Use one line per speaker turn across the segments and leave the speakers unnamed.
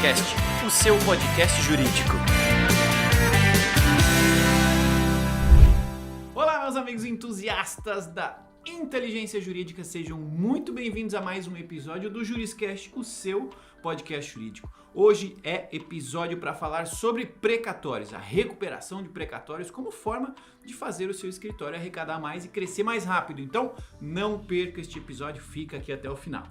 Juriscast, o seu podcast jurídico. Olá, meus amigos entusiastas da inteligência jurídica, sejam muito bem-vindos a mais um episódio do Juriscast, o seu podcast jurídico. Hoje é episódio para falar sobre precatórios, a recuperação de precatórios como forma de fazer o seu escritório arrecadar mais e crescer mais rápido. Então, não perca este episódio, fica aqui até o final.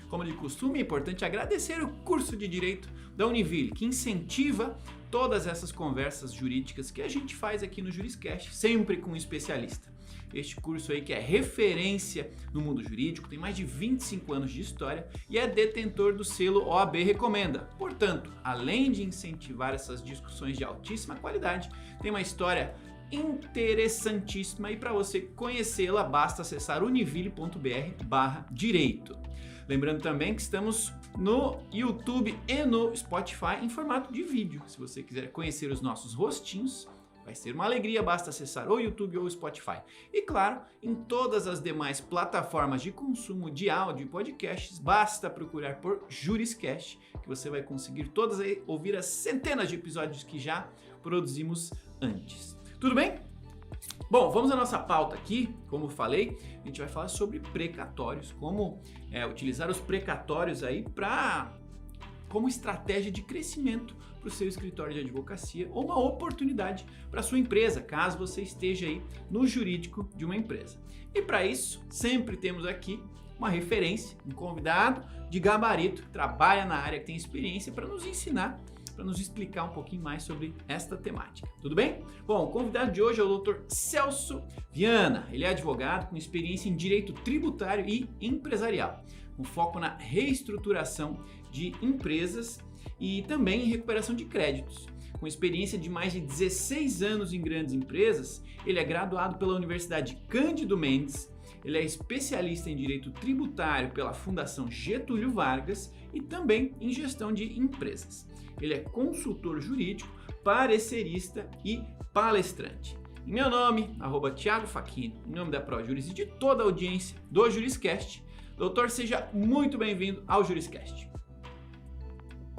Como de costume, é importante agradecer o curso de Direito da Univille, que incentiva todas essas conversas jurídicas que a gente faz aqui no Juriscast, sempre com um especialista. Este curso aí que é referência no mundo jurídico, tem mais de 25 anos de história e é detentor do selo OAB Recomenda. Portanto, além de incentivar essas discussões de altíssima qualidade, tem uma história interessantíssima e para você conhecê-la basta acessar univille.br/direito. Lembrando também que estamos no YouTube e no Spotify em formato de vídeo. Se você quiser conhecer os nossos rostinhos, vai ser uma alegria, basta acessar o YouTube ou o Spotify. E claro, em todas as demais plataformas de consumo de áudio e podcasts, basta procurar por Juriscast, que você vai conseguir todas aí, ouvir as centenas de episódios que já produzimos antes. Tudo bem? Bom, vamos à nossa pauta aqui. Como falei, a gente vai falar sobre precatórios, como utilizar os precatórios aí como estratégia de crescimento para o seu escritório de advocacia ou uma oportunidade para a sua empresa, caso você esteja aí no jurídico de uma empresa. E para isso, sempre temos aqui uma referência, um convidado de gabarito, que trabalha na área, que tem experiência para nos ensinar, para nos explicar um pouquinho mais sobre esta temática. Tudo bem? Bom, o convidado de hoje é o Dr. Celso Viana. Ele é advogado com experiência em direito tributário e empresarial, com foco na reestruturação de empresas e também em recuperação de créditos. Com experiência de mais de 16 anos em grandes empresas, ele é graduado pela Universidade Cândido Mendes, ele é especialista em direito tributário pela Fundação Getúlio Vargas e também em gestão de empresas. Ele é consultor jurídico, parecerista e palestrante. Em meu nome, @Thiago Facchini, em nome da ProJuris e de toda a audiência do Juriscast, doutor, seja muito bem-vindo ao Juriscast.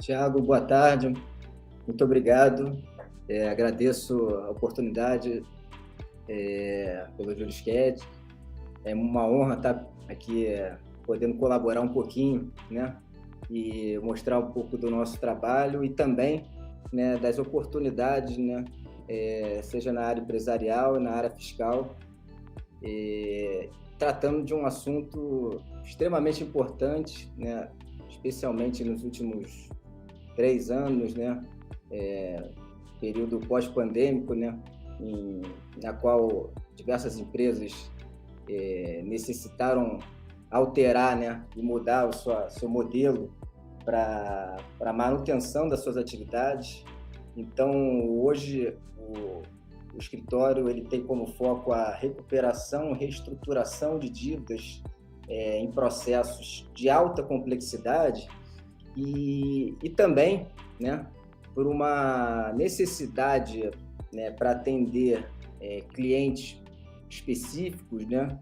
Thiago, boa tarde, muito obrigado, agradeço a oportunidade pelo Juriscast, é uma honra estar aqui podendo colaborar um pouquinho, né, e mostrar um pouco do nosso trabalho e também, né, das oportunidades, né, seja na área empresarial e na área fiscal, tratando de um assunto extremamente importante, né, especialmente nos últimos 3 anos, né, período pós-pandêmico, né, na qual diversas empresas necessitaram alterar, né, e mudar o seu modelo para a manutenção das suas atividades. Então, hoje, o escritório ele tem como foco a recuperação e reestruturação de dívidas em processos de alta complexidade e também, né, por uma necessidade, né, para atender clientes específicos, né,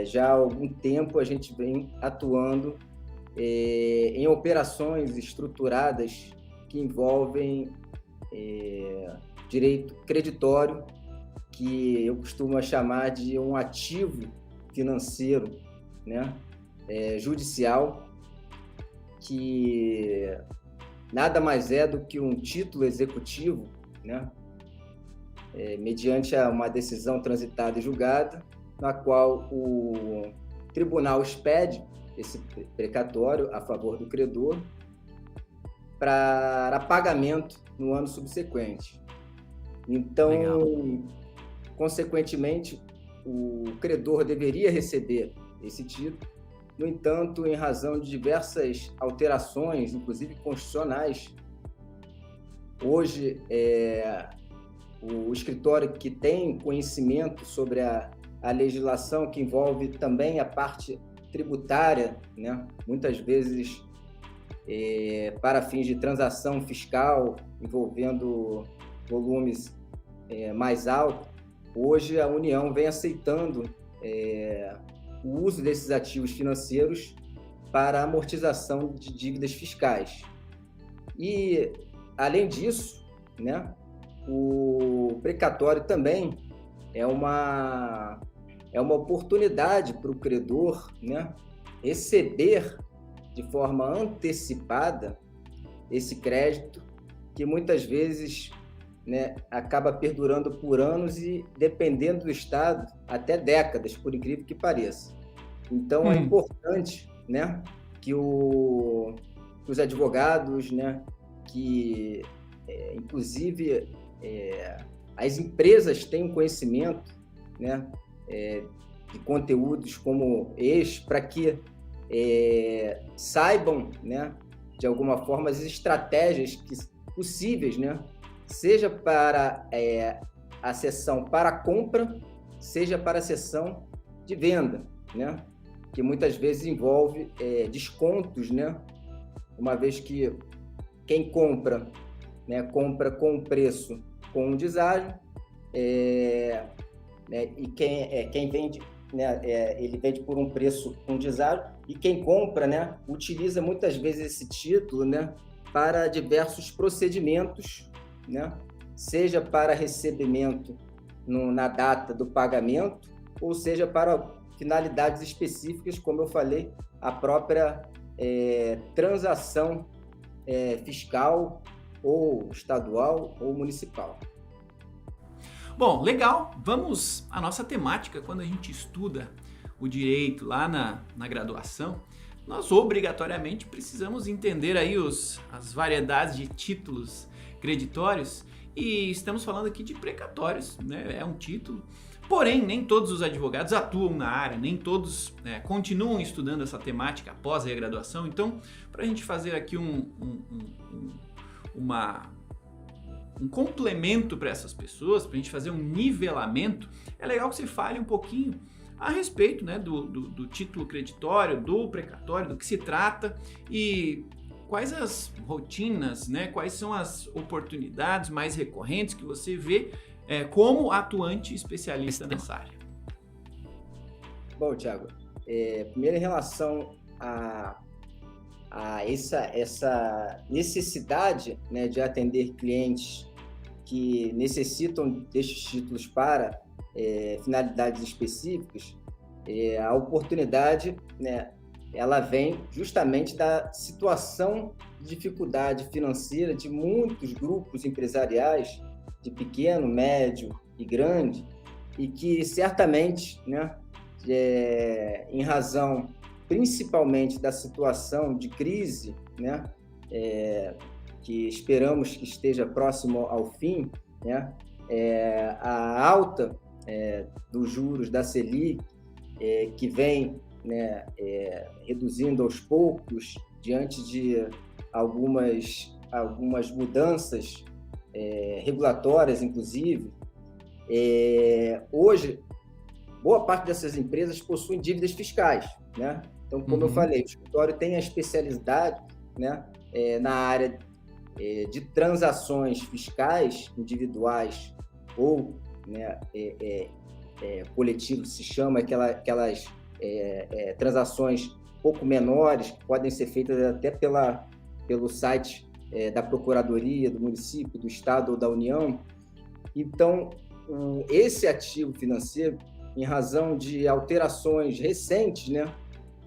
já há algum tempo a gente vem atuando em operações estruturadas que envolvem direito creditório, que eu costumo chamar de um ativo financeiro, né, judicial, que nada mais é do que um título executivo, né, mediante uma decisão transitada e julgada, na qual o tribunal expede esse precatório a favor do credor para pagamento no ano subsequente. Então, legal, consequentemente, o credor deveria receber esse título. No entanto, em razão de diversas alterações, inclusive constitucionais, hoje o escritório que tem conhecimento sobre a legislação que envolve também a parte tributária, né, muitas vezes para fins de transação fiscal envolvendo volumes mais altos, hoje a União vem aceitando o uso desses ativos financeiros para amortização de dívidas fiscais. E, além disso, né, o precatório também é uma oportunidade para o credor, né, receber de forma antecipada esse crédito que muitas vezes, né, acaba perdurando por anos e, dependendo do estado, até décadas, por incrível que pareça. Então, é importante, né, que os advogados, né, que, inclusive, as empresas tenham conhecimento, né, de conteúdos como este, para que saibam, né, de alguma forma, as estratégias possíveis, né, seja para a sessão para a compra, seja para a sessão de venda, né, que muitas vezes envolve descontos, né, uma vez que quem compra, né, compra com o preço com um deságio, né, e quem vende, né, ele vende por um preço com deságio, e quem compra, né, utiliza muitas vezes esse título, né, para diversos procedimentos, né, seja para recebimento na data do pagamento, ou seja para finalidades específicas, como eu falei, a própria transação fiscal, ou estadual, ou municipal.
Bom, legal. Vamos à nossa temática. Quando a gente estuda o direito lá na graduação, nós obrigatoriamente precisamos entender aí as variedades de títulos creditórios, e estamos falando aqui de precatórios, né? É um título. Porém, nem todos os advogados atuam na área, nem todos continuam estudando essa temática após a graduação. Então, para a gente fazer aqui um complemento para essas pessoas, para a gente fazer um nivelamento, é legal que você fale um pouquinho a respeito, né, do título creditório, do precatório, do que se trata e quais as rotinas, né, quais são as oportunidades mais recorrentes que você vê como atuante especialista nessa área.
Bom, Thiago, primeiro em relação a essa necessidade, né, de atender clientes que necessitam destes títulos para finalidades específicas, a oportunidade, né, ela vem justamente da situação de dificuldade financeira de muitos grupos empresariais, de pequeno, médio e grande, e que certamente, né, em razão principalmente da situação de crise, né, que esperamos que esteja próximo ao fim, né, a alta dos juros da Selic, que vem, né, reduzindo aos poucos diante de algumas mudanças regulatórias, inclusive. Hoje, boa parte dessas empresas possuem dívidas fiscais, né? Então, como eu falei, o escritório tem a especialidade, né, na área de transações fiscais individuais ou, né, coletivo, se chama, aquelas transações pouco menores, que podem ser feitas até pelo site da Procuradoria, do município, do Estado ou da União. Então, esse ativo financeiro, em razão de alterações recentes, né,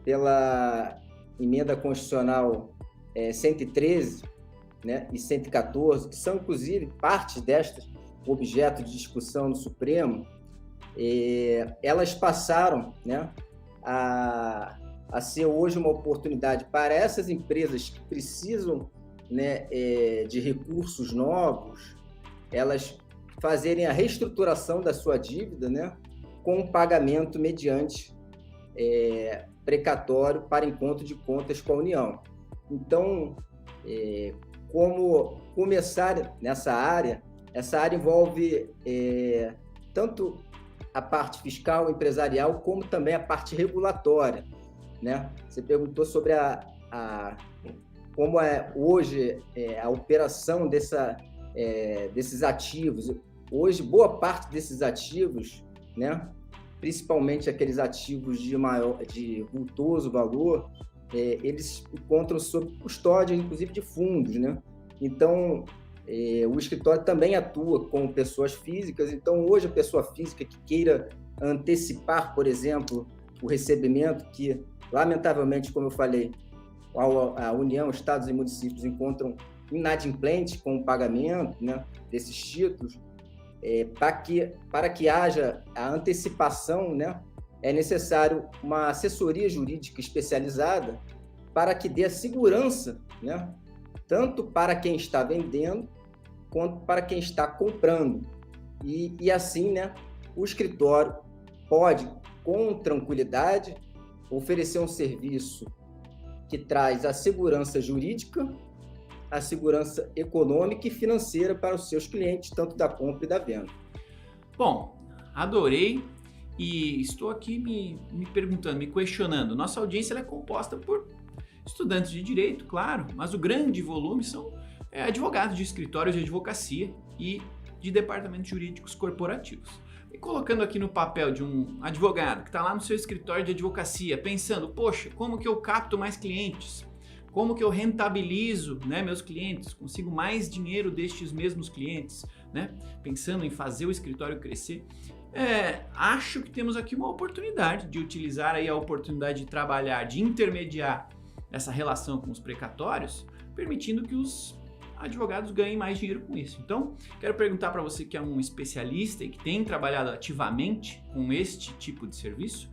pela Emenda Constitucional 113, né, e 114, que são, inclusive, parte destas objeto de discussão no Supremo, elas passaram, né, a ser hoje uma oportunidade para essas empresas que precisam, né, de recursos novos, elas fazerem a reestruturação da sua dívida, né, com pagamento mediante precatório para encontro de contas com a União. Então, como começar nessa área, essa área envolve tanto a parte fiscal, empresarial, como também a parte regulatória, né? Você perguntou sobre como é hoje a operação desses ativos. Hoje, boa parte desses ativos, né, principalmente aqueles ativos de vultoso valor, eles encontram sob custódia, inclusive, de fundos, né? Então, o escritório também atua com pessoas físicas. Então, hoje, a pessoa física que queira antecipar, por exemplo, o recebimento, que, lamentavelmente, como eu falei, a União, estados e municípios encontram inadimplente com o pagamento, né, desses títulos, para que haja a antecipação, né, é necessário uma assessoria jurídica especializada para que dê a segurança, né, tanto para quem está vendendo quanto para quem está comprando. E assim, né, o escritório pode, com tranquilidade, oferecer um serviço que traz a segurança jurídica, a segurança econômica e financeira para os seus clientes, tanto da compra e da venda.
Bom, adorei e estou aqui me perguntando, me questionando. Nossa audiência ela é composta por estudantes de direito, claro, mas o grande volume são advogados de escritórios de advocacia e de departamentos jurídicos corporativos. E colocando aqui no papel de um advogado que está lá no seu escritório de advocacia, pensando, poxa, como que eu capto mais clientes? Como que eu rentabilizo, né, meus clientes? Consigo mais dinheiro destes mesmos clientes? Né? Pensando em fazer o escritório crescer. Acho que temos aqui uma oportunidade de utilizar aí a oportunidade de trabalhar, de intermediar essa relação com os precatórios, permitindo que os advogados ganhem mais dinheiro com isso. Então, quero perguntar para você que é um especialista e que tem trabalhado ativamente com este tipo de serviço,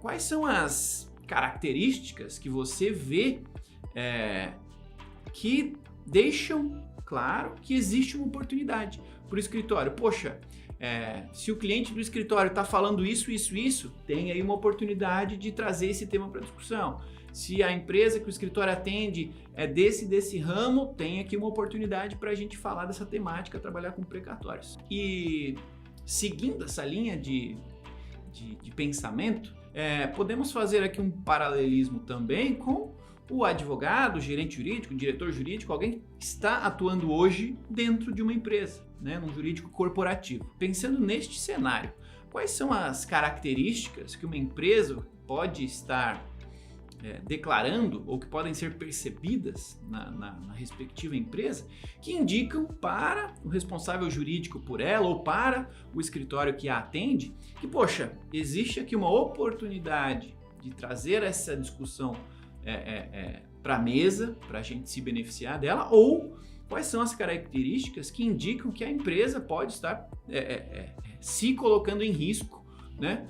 quais são as características que você vê que deixam claro que existe uma oportunidade para o escritório? Poxa, se o cliente do escritório está falando isso, tem aí uma oportunidade de trazer esse tema para discussão. Se a empresa que o escritório atende é desse ramo, tem aqui uma oportunidade para a gente falar dessa temática, trabalhar com precatórios. E seguindo essa linha de pensamento, podemos fazer aqui um paralelismo também com o advogado, o gerente jurídico, o diretor jurídico, alguém que está atuando hoje dentro de uma empresa, né, num jurídico corporativo. Pensando neste cenário, quais são as características que uma empresa pode estar declarando ou que podem ser percebidas na respectiva empresa que indicam para o responsável jurídico por ela ou para o escritório que a atende que, poxa, existe aqui uma oportunidade de trazer essa discussão para a mesa, para a gente se beneficiar dela, ou quais são as características que indicam que a empresa pode estar se colocando em risco, né,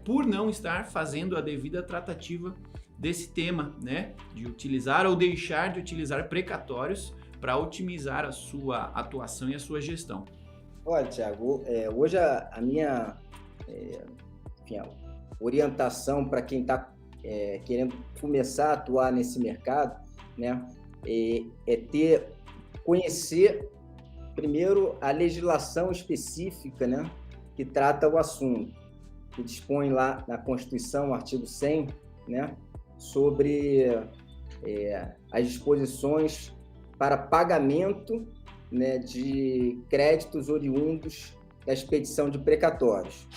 por não estar fazendo a devida tratativa desse tema, né, de utilizar ou deixar de utilizar precatórios para otimizar a sua atuação e a sua gestão.
Olha, Thiago, hoje a minha orientação para quem está querendo começar a atuar nesse mercado, né, conhecer primeiro a legislação específica, né, que trata o assunto, que dispõe lá na Constituição, artigo 100, né, sobre as disposições para pagamento, né, de créditos oriundos da expedição de precatórios.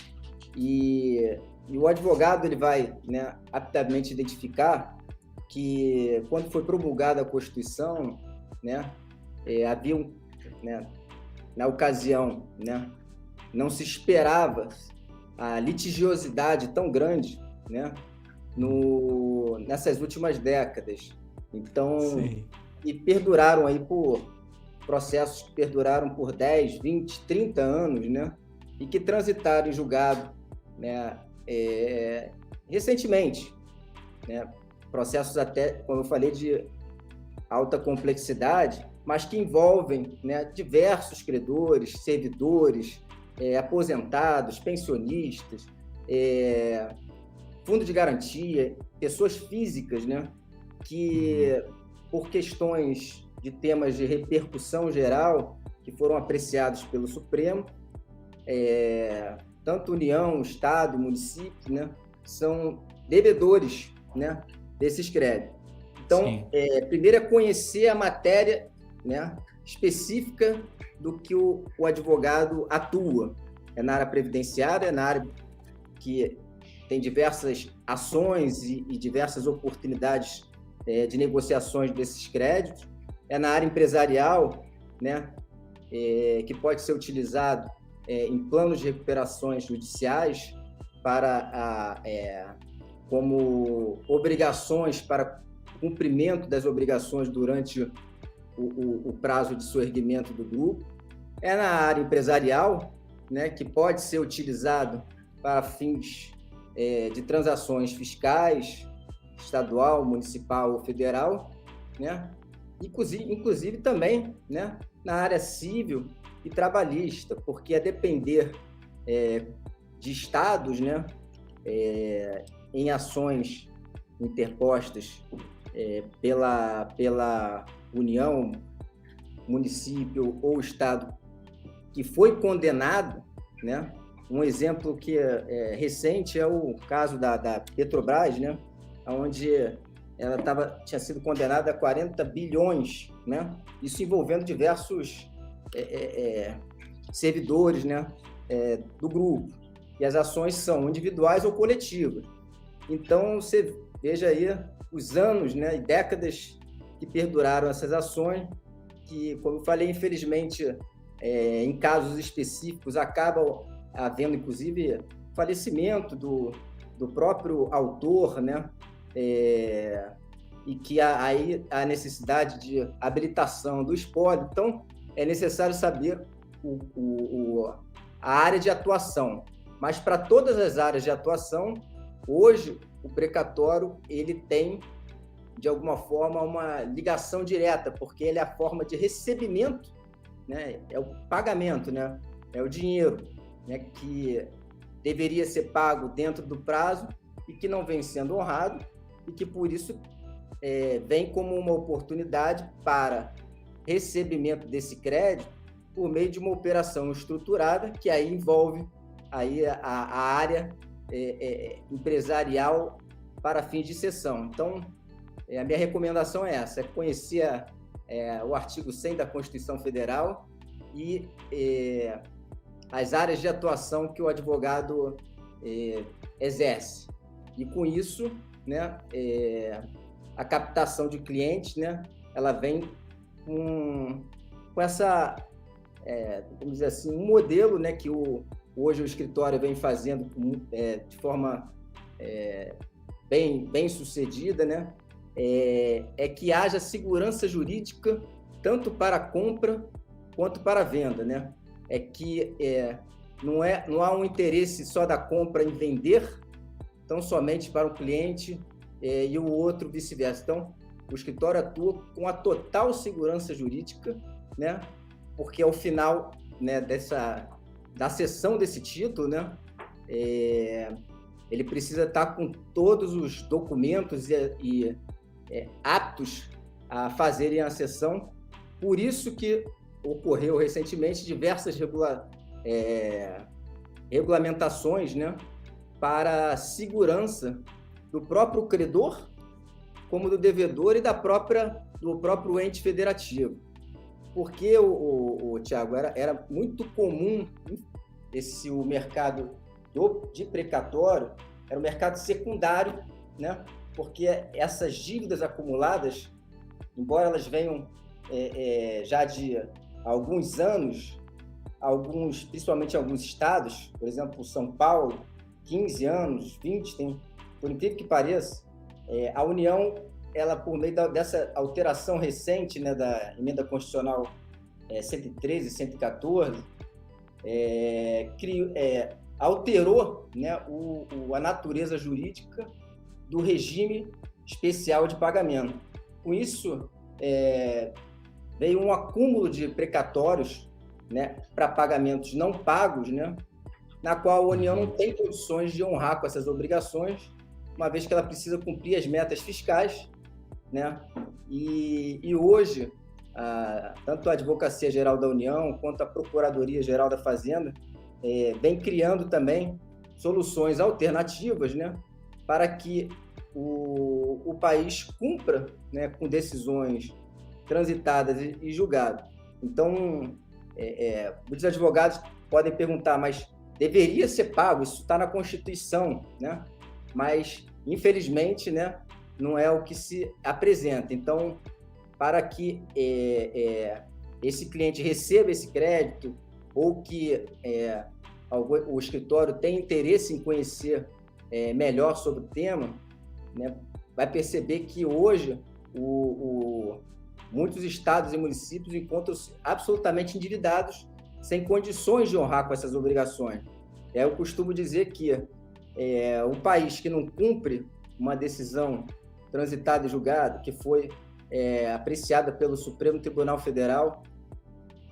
E o advogado ele vai, né, aptamente identificar que quando foi promulgada a Constituição, né, havia na ocasião, né, não se esperava a litigiosidade tão grande, né, nessas últimas décadas. Então, sim, e perduraram aí por processos que perduraram por 10, 20, 30 anos, né, e que transitaram em julgado, né, recentemente, né, processos até, como eu falei, de alta complexidade, mas que envolvem, né, diversos credores, servidores, aposentados, pensionistas, fundo de garantia, pessoas físicas, né, que por questões de temas de repercussão geral que foram apreciados pelo Supremo, tanto União, Estado, município, né, são devedores, né, desses créditos. Então, primeiro é conhecer a matéria, né, específica do que o advogado atua. É na área previdenciária, é na área que tem diversas ações e diversas oportunidades de negociações desses créditos, é na área empresarial, né, que pode ser utilizado em planos de recuperações judiciais como obrigações para cumprimento das obrigações durante o prazo de soerguimento do grupo. É na área empresarial, né, que pode ser utilizado para fins de transações fiscais, estadual, municipal ou federal, né? Inclusive também, né, na área civil e trabalhista, porque a depender de estados, né, em ações interpostas pela União, município ou estado que foi condenado, né? Um exemplo que recente é o caso da Petrobras, né, onde ela tinha sido condenada a 40 bilhões, né? Isso envolvendo diversos servidores, né, do grupo. E as ações são individuais ou coletivas. Então, você veja aí os anos, né, e décadas que perduraram essas ações, que, como eu falei, infelizmente, em casos específicos, acabam havendo, inclusive, falecimento do próprio autor, né? E que aí há necessidade de habilitação do espólio. Então, é necessário saber a área de atuação. Mas, para todas as áreas de atuação, hoje, o precatório ele tem, de alguma forma, uma ligação direta, porque ele é a forma de recebimento, né? É o pagamento, né? É o dinheiro, né, que deveria ser pago dentro do prazo e que não vem sendo honrado, e que, por isso, vem como uma oportunidade para recebimento desse crédito por meio de uma operação estruturada, que aí envolve aí a área empresarial para fins de cessão. Então, a minha recomendação é essa, é conhecer o artigo 100 da Constituição Federal e as áreas de atuação que o advogado exerce. E com isso, né, a captação de clientes, né, ela vem com essa, vamos dizer assim, um modelo, né, que hoje o escritório vem fazendo de forma bem sucedida, né, que haja segurança jurídica tanto para a compra quanto para a venda, né? Que não há um interesse só da compra em vender, tão somente para o cliente e o outro vice-versa. Então, o escritório atua com a total segurança jurídica, né? Porque ao final, né, da cessão desse título, né, ele precisa estar com todos os documentos e aptos a fazerem a cessão. Por isso que ocorreu recentemente diversas regulamentações, né, para a segurança do próprio credor, como do devedor e do próprio ente federativo. Porque, Tiago, era muito comum o mercado de precatório, era um mercado secundário, né? Porque essas dívidas acumuladas, embora elas venham já de alguns anos, principalmente em alguns estados, por exemplo, São Paulo, 15 anos, 20, por incrível que pareça, a União, ela, por meio dessa alteração recente, né, da Emenda Constitucional 113 e 114, alterou, né, a natureza jurídica do regime especial de pagamento. Com isso, veio um acúmulo de precatórios, né, para pagamentos não pagos, né, na qual a União não tem condições de honrar com essas obrigações, uma vez que ela precisa cumprir as metas fiscais, né? E hoje, tanto a Advocacia Geral da União quanto a Procuradoria Geral da Fazenda vem criando também soluções alternativas, né, para que o país cumpra, né, com decisões transitadas e julgadas. Então, muitos advogados podem perguntar, mas deveria ser pago, isso está na Constituição, né? Mas, infelizmente, né, não é o que se apresenta. Então, para que esse cliente receba esse crédito ou que o escritório tenha interesse em conhecer melhor sobre o tema, né, vai perceber que hoje muitos estados e municípios encontram-se absolutamente endividados, sem condições de honrar com essas obrigações. Eu costumo dizer que um país que não cumpre uma decisão transitada e julgada, que foi apreciada pelo Supremo Tribunal Federal,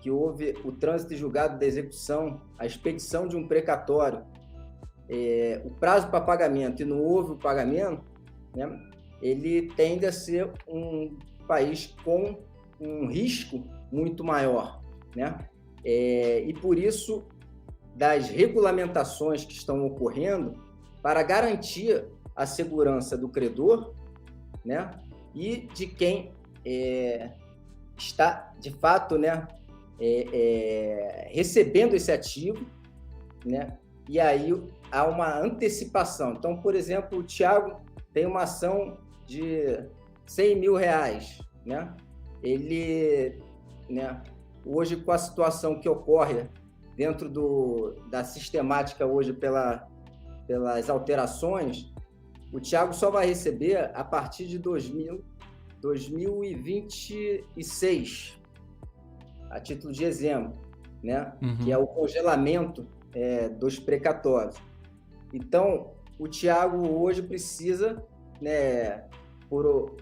que houve o trânsito e julgado da execução, a expedição de um precatório, o prazo para pagamento e não houve o pagamento, né, ele tende a ser um país com um risco muito maior, né? E por isso, das regulamentações que estão ocorrendo para garantir a segurança do credor, né, e de quem está, de fato, né, recebendo esse ativo, né, e aí há uma antecipação. Então, por exemplo, o Thiago tem uma ação de R$100 mil, né? Ele, né, hoje, com a situação que ocorre dentro da sistemática hoje pelas alterações, o Thiago só vai receber a partir de 2026, a título de exemplo, né? Que é o congelamento dos precatórios. Então, o Thiago hoje precisa, né, por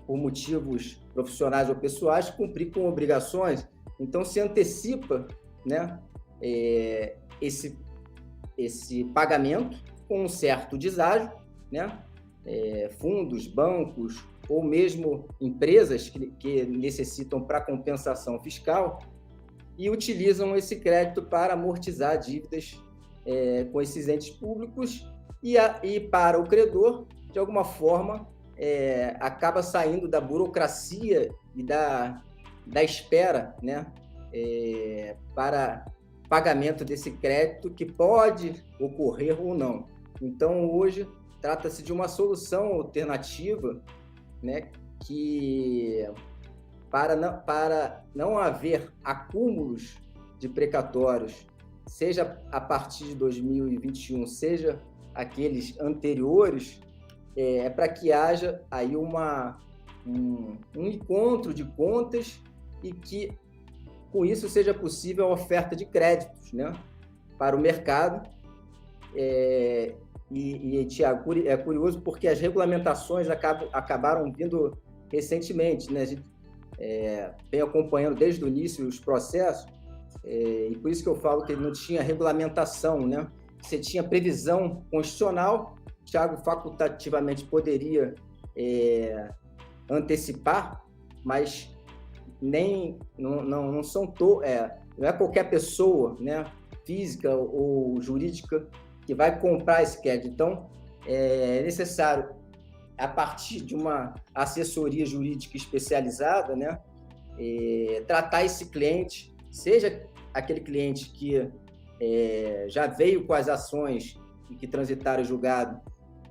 motivos profissionais ou pessoais, cumprir com obrigações. Então, se antecipa, né, esse pagamento com um certo deságio, né? Fundos, bancos ou mesmo empresas que necessitam para compensação fiscal e utilizam esse crédito para amortizar dívidas com esses entes públicos e para o credor, de alguma forma, acaba saindo da burocracia e da espera, né, para pagamento desse crédito que pode ocorrer ou não. Então, hoje, trata-se de uma solução alternativa, né, que para não haver acúmulos de precatórios, seja a partir de 2021, seja aqueles anteriores, para que haja aí um encontro de contas e que, com isso, seja possível a oferta de créditos, né, para o mercado. Tiago, é curioso porque as regulamentações acabaram vindo recentemente, né? A gente vem acompanhando desde o início os processos, e por isso que eu falo que ele não tinha regulamentação, né? Você tinha previsão constitucional, o Thiago facultativamente poderia antecipar, mas não é qualquer pessoa, né, física ou jurídica, que vai comprar esse crédito. Então, é necessário, a partir de uma assessoria jurídica especializada, né, tratar esse cliente, seja aquele cliente que já veio com as ações e que transitaram o julgado,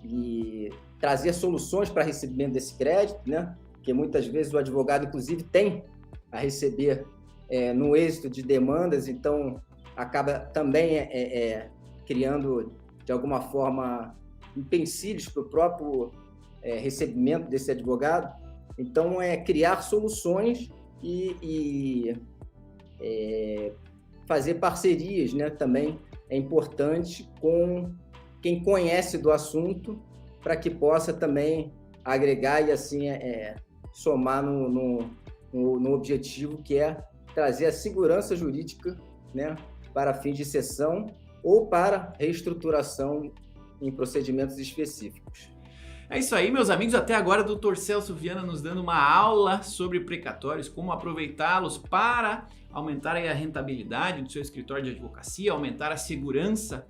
e trazer soluções para recebimento desse crédito, né, porque muitas vezes o advogado, inclusive, tem a receber no êxito de demandas, então acaba também criando, de alguma forma, empecilhos para o próprio recebimento desse advogado. Então, criar soluções e fazer parcerias, né, também é importante com quem conhece do assunto, para que possa também agregar e, assim, somar no objetivo, que é trazer a segurança jurídica, né, para fins de cessão ou para reestruturação em procedimentos específicos.
É isso aí, meus amigos. Até agora, o Dr. Celso Viana nos dando uma aula sobre precatórios, como aproveitá-los para aumentar a rentabilidade do seu escritório de advocacia, aumentar a segurança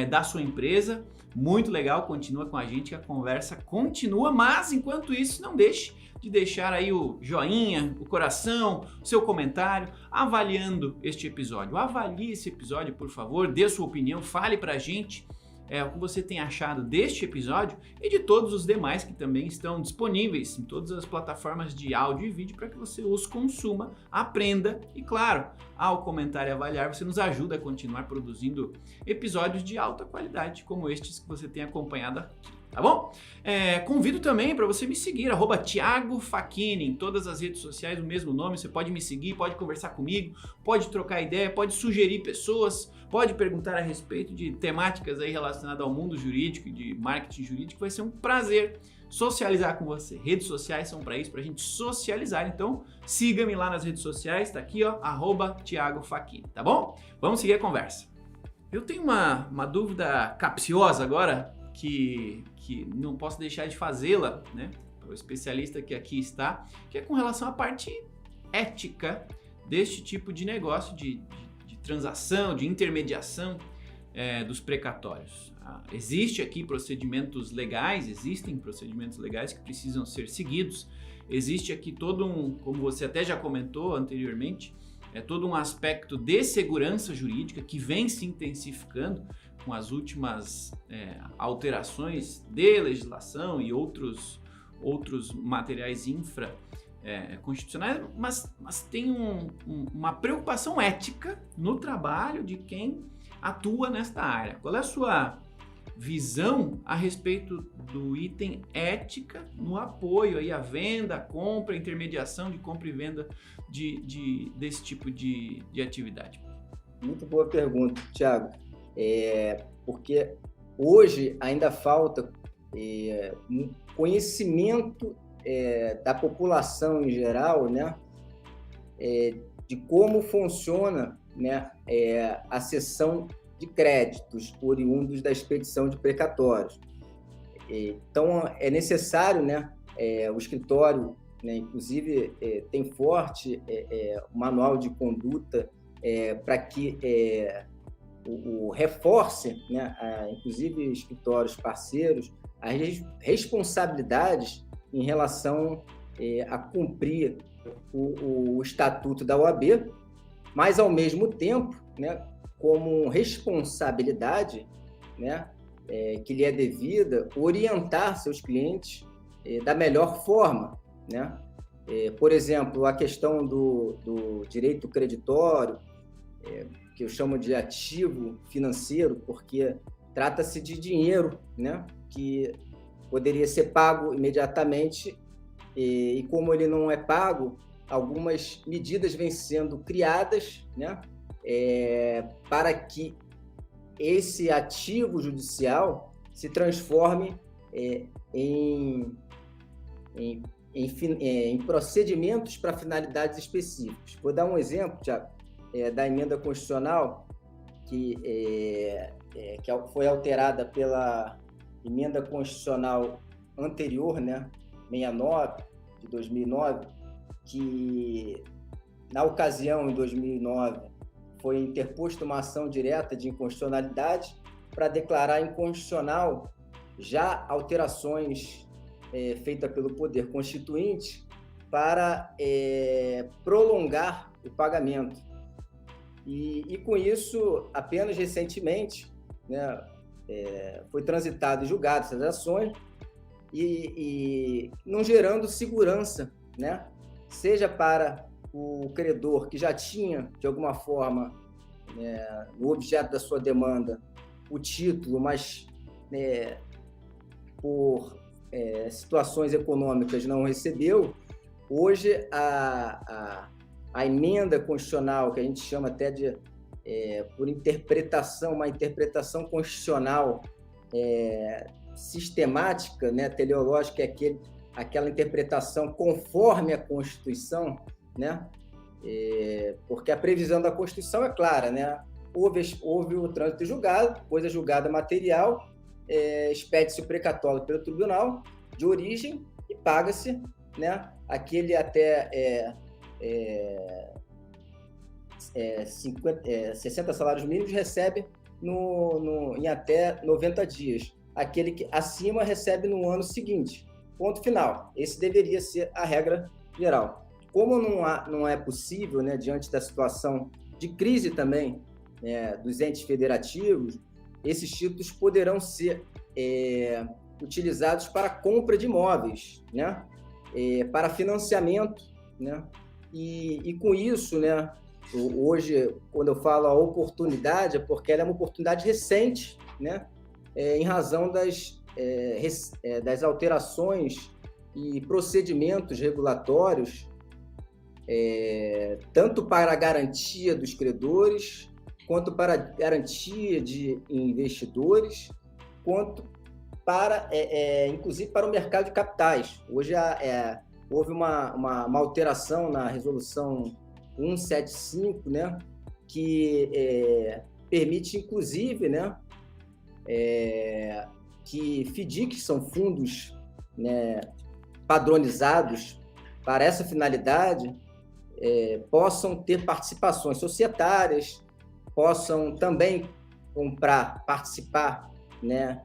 da sua empresa. Muito legal, continua com a gente que a conversa continua, mas enquanto isso, não deixe de deixar aí o joinha, o coração, o seu comentário, avaliando este episódio. Avalie esse episódio, por favor, dê sua opinião, fale pra gente o que você tem achado deste episódio e de todos os demais que também estão disponíveis em todas as plataformas de áudio e vídeo para que você os consuma, aprenda e, claro, ao comentar e avaliar, você nos ajuda a continuar produzindo episódios de alta qualidade como estes que você tem acompanhado aqui. Tá bom? Convido também para você me seguir, @Thiago Facchini, em todas as redes sociais, o mesmo nome. Você pode me seguir, pode conversar comigo, pode trocar ideia, pode sugerir pessoas, pode perguntar a respeito de temáticas aí relacionadas ao mundo jurídico e de marketing jurídico. Vai ser um prazer socializar com você. Redes sociais são para isso, para a gente socializar. Então, siga-me lá nas redes sociais, tá aqui, ó, @Thiago Facchini, tá bom? Vamos seguir a conversa. Eu tenho uma dúvida capciosa agora, que não posso deixar de fazê-la, né, para o especialista que aqui está, que é com relação à parte ética deste tipo de negócio, de transação, de intermediação dos precatórios. Existem procedimentos legais que precisam ser seguidos, existe aqui todo como você até já comentou anteriormente, todo um aspecto de segurança jurídica que vem se intensificando com as últimas alterações de legislação e outros materiais constitucionais, mas tem uma preocupação ética no trabalho de quem atua nesta área. Qual é a sua visão a respeito do item ética no apoio aí à venda, à compra, à intermediação de compra e venda desse tipo de atividade?
Muito boa pergunta, Thiago. Porque hoje ainda falta um conhecimento da população em geral, né, de como funciona, né, a cessão de créditos oriundos da expedição de precatórios. Então, é necessário, né, o escritório, né, inclusive, tem forte manual de conduta para que reforce, né, inclusive escritórios parceiros, as responsabilidades em relação a cumprir o estatuto da OAB, mas, ao mesmo tempo, né, como responsabilidade, né, que lhe é devida, orientar seus clientes da melhor forma, né? Por exemplo, a questão do direito creditório, que eu chamo de ativo financeiro, porque trata-se de dinheiro, né, que poderia ser pago imediatamente, e como ele não é pago, algumas medidas vêm sendo criadas, né, para que esse ativo judicial se transforme em procedimentos para finalidades específicas. Vou dar um exemplo, Thiago, da emenda constitucional que foi alterada pela emenda constitucional anterior, né, 69, de 2009, que, na ocasião, em 2009, foi interposta uma ação direta de inconstitucionalidade para declarar inconstitucional já alterações feitas pelo Poder Constituinte para prolongar o pagamento. E com isso, apenas recentemente, né, foi transitado e julgado essas ações e não gerando segurança, né, seja para o credor que já tinha, de alguma forma, no objeto da sua demanda, o título, mas por situações econômicas não recebeu. Hoje, a emenda constitucional, que a gente chama até de, por interpretação, uma interpretação constitucional sistemática, né, teleológica, é aquela interpretação conforme a Constituição, né? Porque a previsão da Constituição é clara, né? Houve o trânsito julgado, coisa julgada material, expede-se o precatório pelo tribunal de origem e paga-se, né, aquele até 60 salários mínimos recebe em até 90 dias. Aquele que acima recebe no ano seguinte. Ponto final. Esse deveria ser a regra geral. Como não é possível, né, diante da situação de crise também, dos entes federativos, esses títulos poderão ser utilizados para compra de imóveis, né? Para financiamento, né? E com isso, né? Hoje, quando eu falo a oportunidade, é porque ela é uma oportunidade recente, né? Em razão das alterações e procedimentos regulatórios, tanto para a garantia dos credores, quanto para a garantia de investidores, quanto para, inclusive, para o mercado de capitais. Hoje houve uma alteração na resolução 175, né, que permite, inclusive, né, que FDICs, são fundos, né, padronizados para essa finalidade, possam ter participações societárias, possam também participar, né,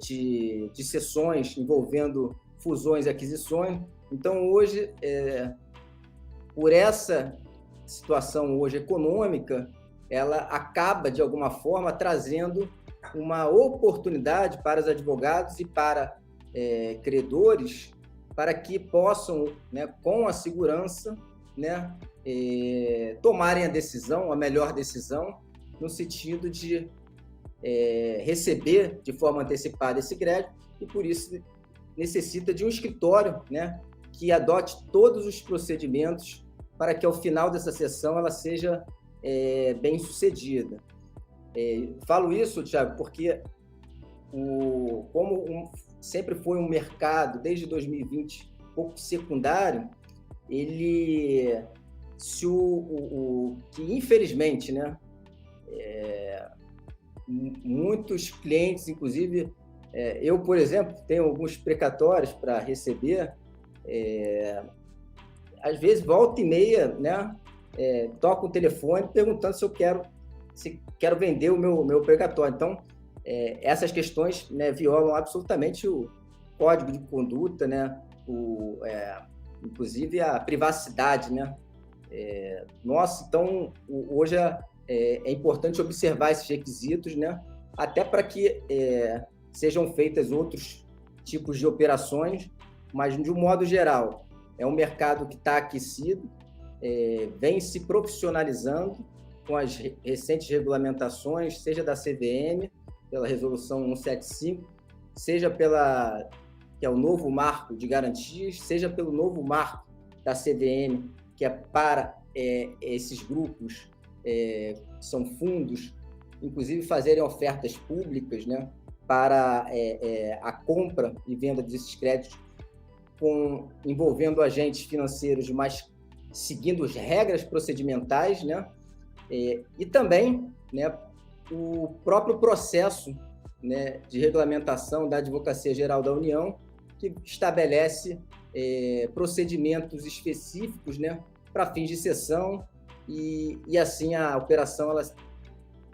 de sessões envolvendo fusões e aquisições. Então, hoje, por essa situação hoje econômica, ela acaba, de alguma forma, trazendo uma oportunidade para os advogados e para credores, para que possam, né, com a segurança, né, tomarem a melhor decisão, no sentido de receber de forma antecipada esse crédito, e por isso necessita de um escritório, né, que adote todos os procedimentos para que ao final dessa sessão ela seja bem sucedida. Falo isso, Thiago, porque sempre foi um mercado, desde 2020, um pouco secundário, que infelizmente, né, muitos clientes, inclusive eu, por exemplo, tenho alguns precatórios para receber, às vezes volta e meia, né, toco o telefone perguntando se quero vender o meu precatório. Então, essas questões, né, violam absolutamente o código de conduta, né, inclusive a privacidade, né? Nossa, então, hoje é importante observar esses requisitos, né, até para que sejam feitas outros tipos de operações, mas, de um modo geral, é um mercado que está aquecido, vem se profissionalizando com as recentes regulamentações, seja da CVM, pela Resolução 175, seja que é o novo marco de garantias, seja pelo novo marco da CVM, que é para esses grupos, são fundos, inclusive fazerem ofertas públicas, né, para a compra e venda desses créditos, envolvendo agentes financeiros, mas seguindo as regras procedimentais, né, e também, né, o próprio processo, né, de regulamentação da Advocacia Geral da União, que estabelece procedimentos específicos, né, para fins de cessão e assim a operação ela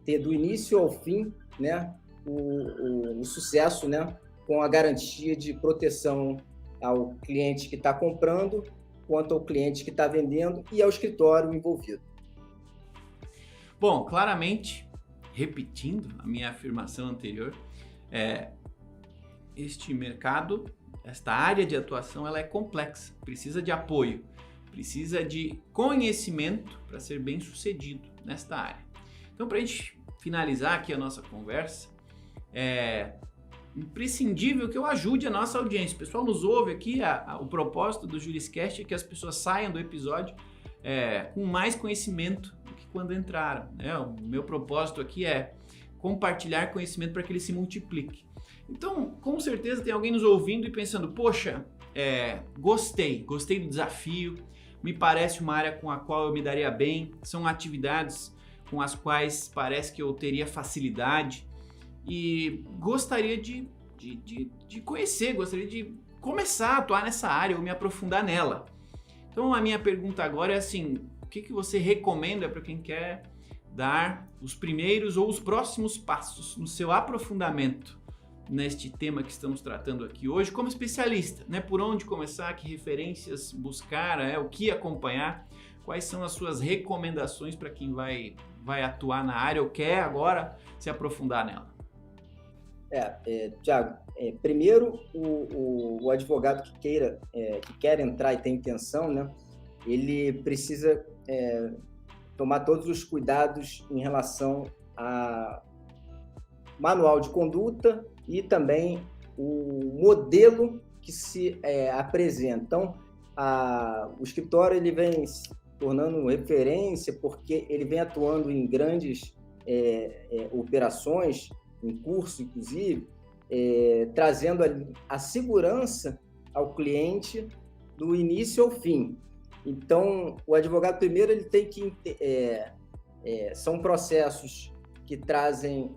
ter do início ao fim, né, o sucesso, né, com a garantia de proteção ao cliente que está comprando, quanto ao cliente que está vendendo e ao escritório envolvido.
Bom, claramente, repetindo a minha afirmação anterior, este mercado, esta área de atuação, ela é complexa, precisa de apoio, precisa de conhecimento para ser bem sucedido nesta área. Então, para a gente finalizar aqui a nossa conversa, é imprescindível que eu ajude a nossa audiência. O pessoal nos ouve aqui, o propósito do Juriscast é que as pessoas saiam do episódio com mais conhecimento do que quando entraram, né? O meu propósito aqui é compartilhar conhecimento para que ele se multiplique. Então, com certeza tem alguém nos ouvindo e pensando, poxa, gostei do desafio, me parece uma área com a qual eu me daria bem, são atividades com as quais parece que eu teria facilidade e gostaria de conhecer, gostaria de começar a atuar nessa área ou me aprofundar nela. Então, a minha pergunta agora é assim, o que você recomenda para quem quer dar os primeiros ou os próximos passos no seu aprofundamento neste tema que estamos tratando aqui hoje como especialista, né? Por onde começar, que referências buscar, o que acompanhar, quais são as suas recomendações para quem vai atuar na área ou quer agora se aprofundar nela?
Tiago, primeiro, o advogado que quer entrar e tem intenção, né, ele precisa tomar todos os cuidados em relação a manual de conduta e também o modelo que se apresenta. Então, o escritório ele vem se tornando referência porque ele vem atuando em grandes operações, em curso, inclusive, trazendo a segurança ao cliente do início ao fim. Então, o advogado, primeiro, ele tem que... são processos que trazem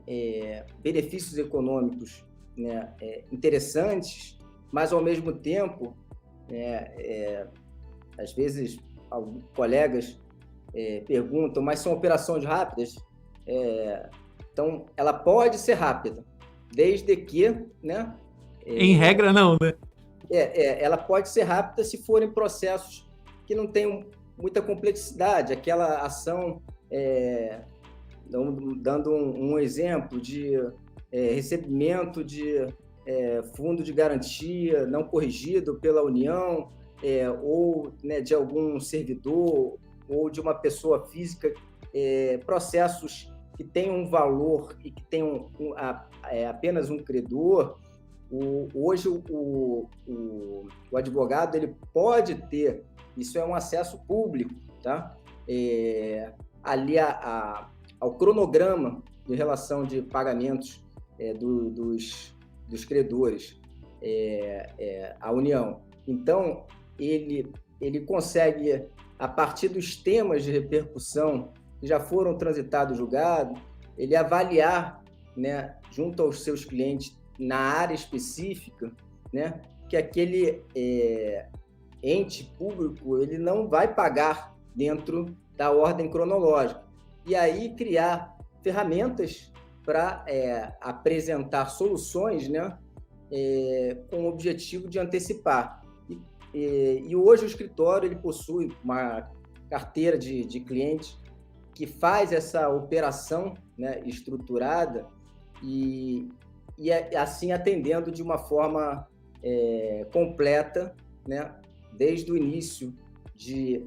benefícios econômicos, né, interessantes, mas, ao mesmo tempo, às vezes, alguns colegas perguntam, mas são operações rápidas? Então, ela pode ser rápida, desde que... né,
em regra, não, né?
Ela pode ser rápida se forem processos que não tenham muita complexidade. Aquela ação, dando um exemplo de recebimento de fundo de garantia não corrigido pela União, ou, né, de algum servidor ou de uma pessoa física, processos que têm um valor e que têm apenas um credor. Hoje, o advogado ele pode ter, isso é um acesso público, tá? Ali ao cronograma de relação de pagamentos dos credores à União. Então, ele consegue, a partir dos temas de repercussão que já foram transitados e julgados, ele avaliar, né, junto aos seus clientes na área específica, né, que aquele ente público ele não vai pagar dentro da ordem cronológica. E aí criar ferramentas para apresentar soluções, né, com o objetivo de antecipar. E hoje o escritório ele possui uma carteira de clientes que faz essa operação, né, estruturada e assim atendendo de uma forma completa, né, desde o início de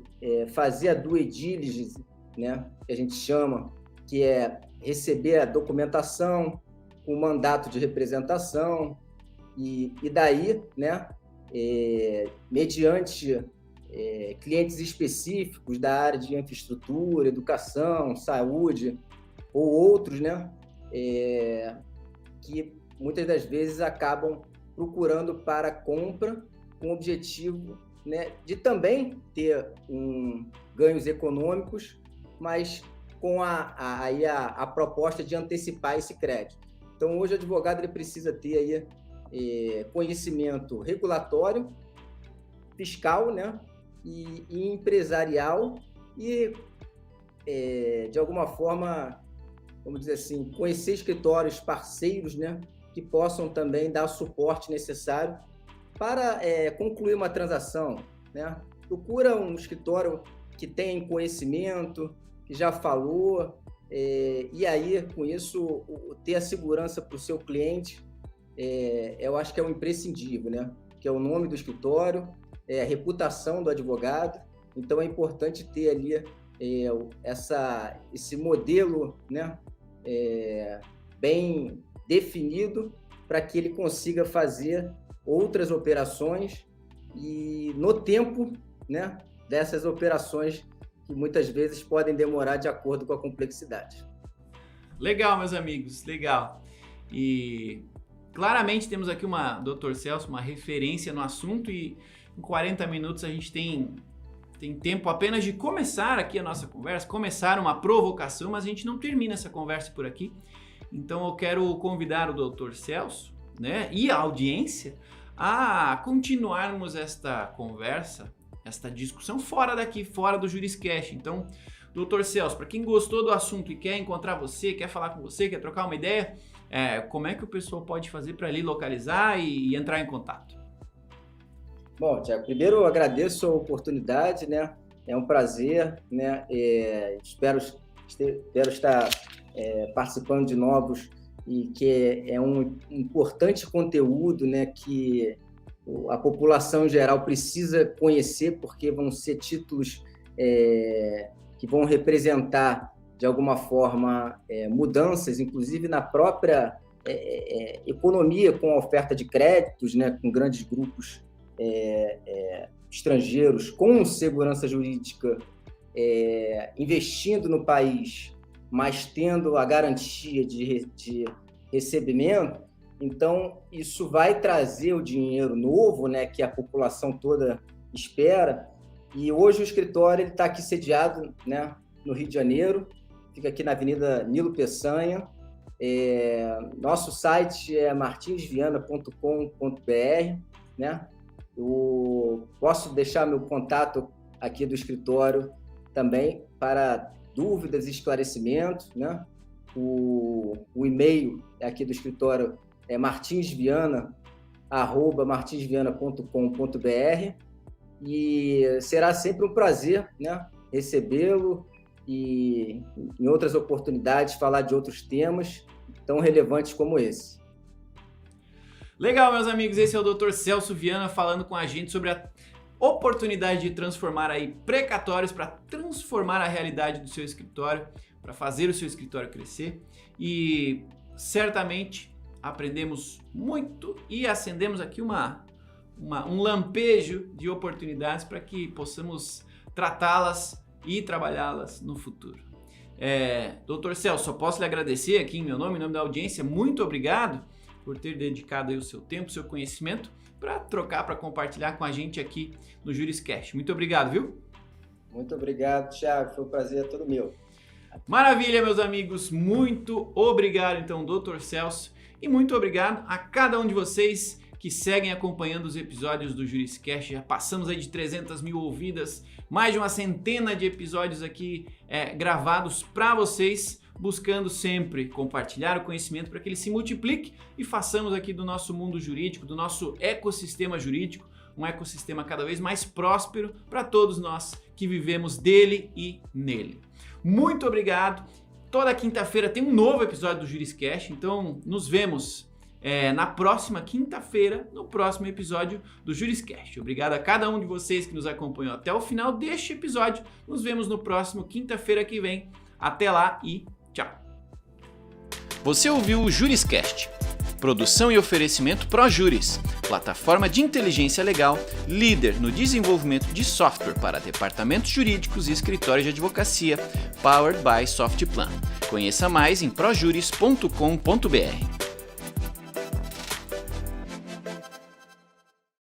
fazer a due diligence, né, que a gente chama, que é receber a documentação, o mandato de representação e daí, né, mediante clientes específicos da área de infraestrutura, educação, saúde ou outros, né, que muitas das vezes acabam procurando para compra com o objetivo, né, de também ter ganhos econômicos, mas com a proposta de antecipar esse crédito. Então, hoje o advogado ele precisa ter aí, conhecimento regulatório, fiscal, né, e empresarial e, de alguma forma, vamos dizer assim, conhecer escritórios parceiros, né, que possam também dar o suporte necessário para concluir uma transação, né? Procura um escritório que tem conhecimento, que já falou, e aí, com isso, ter a segurança para o seu cliente, eu acho que é um imprescindível, né? Que é o nome do escritório, a reputação do advogado. Então, é importante ter ali esse modelo, né, bem definido para que ele consiga fazer outras operações e no tempo, né, dessas operações que muitas vezes podem demorar de acordo com a complexidade.
Legal, meus amigos, legal. E claramente temos aqui Dr. Celso, uma referência no assunto e em 40 minutos a gente tem tempo apenas de começar aqui a nossa conversa, começar uma provocação, mas a gente não termina essa conversa por aqui. Então eu quero convidar o Dr. Celso, né, e a audiência a continuarmos esta conversa, esta discussão fora daqui, fora do Juriscast. Então, Dr. Celso, para quem gostou do assunto e quer encontrar você, quer falar com você, quer trocar uma ideia, como é que o pessoal pode fazer para ali localizar e entrar em contato?
Bom, Tiago, primeiro eu agradeço a oportunidade, né? É um prazer, né? Espero estar participando de novos e que é um importante conteúdo, né, que a população em geral precisa conhecer, porque vão ser títulos que vão representar, de alguma forma, mudanças, inclusive na própria economia, com a oferta de créditos, né, com grandes grupos estrangeiros, com segurança jurídica, investindo no país, mas tendo a garantia de recebimento. Então, isso vai trazer o dinheiro novo, né, que a população toda espera. E hoje o escritório está aqui sediado, né, no Rio de Janeiro, fica aqui na Avenida Nilo Peçanha. Nosso site é martinsviana.com.br, né? Eu posso deixar meu contato aqui do escritório também para dúvidas e esclarecimentos, né? O e-mail aqui do escritório é martinsviana@martinsviana.com.br, e será sempre um prazer, né, recebê-lo e, em outras oportunidades, falar de outros temas tão relevantes como esse.
Legal, meus amigos, esse é o Dr. Celso Viana falando com a gente sobre a oportunidade de transformar aí precatórios para transformar a realidade do seu escritório, para fazer o seu escritório crescer. E certamente aprendemos muito e acendemos aqui um lampejo de oportunidades para que possamos tratá-las e trabalhá-las no futuro. Dr. Celso, só posso lhe agradecer aqui em meu nome, em nome da audiência. Muito obrigado por ter dedicado aí o seu tempo, o seu conhecimento para trocar, para compartilhar com a gente aqui no JurisCast. Muito obrigado, viu?
Muito obrigado, Thiago. Foi um prazer todo meu.
Maravilha, meus amigos. Muito obrigado, então, Dr. Celso. E muito obrigado a cada um de vocês que seguem acompanhando os episódios do JurisCast. Já passamos aí de 300 mil ouvidas, mais de uma centena de episódios aqui gravados para vocês, buscando sempre compartilhar o conhecimento para que ele se multiplique e façamos aqui do nosso mundo jurídico, do nosso ecossistema jurídico, um ecossistema cada vez mais próspero para todos nós que vivemos dele e nele. Muito obrigado. Toda quinta-feira tem um novo episódio do JurisCast, então nos vemos na próxima quinta-feira, no próximo episódio do JurisCast. Obrigado a cada um de vocês que nos acompanhou até o final deste episódio. Nos vemos no próximo quinta-feira que vem. Até lá e tchau! Você ouviu o JurisCast, produção e oferecimento ProJuris, plataforma de inteligência legal, líder no desenvolvimento de software para departamentos jurídicos e escritórios de advocacia, powered by Softplan. Conheça mais em projuris.com.br.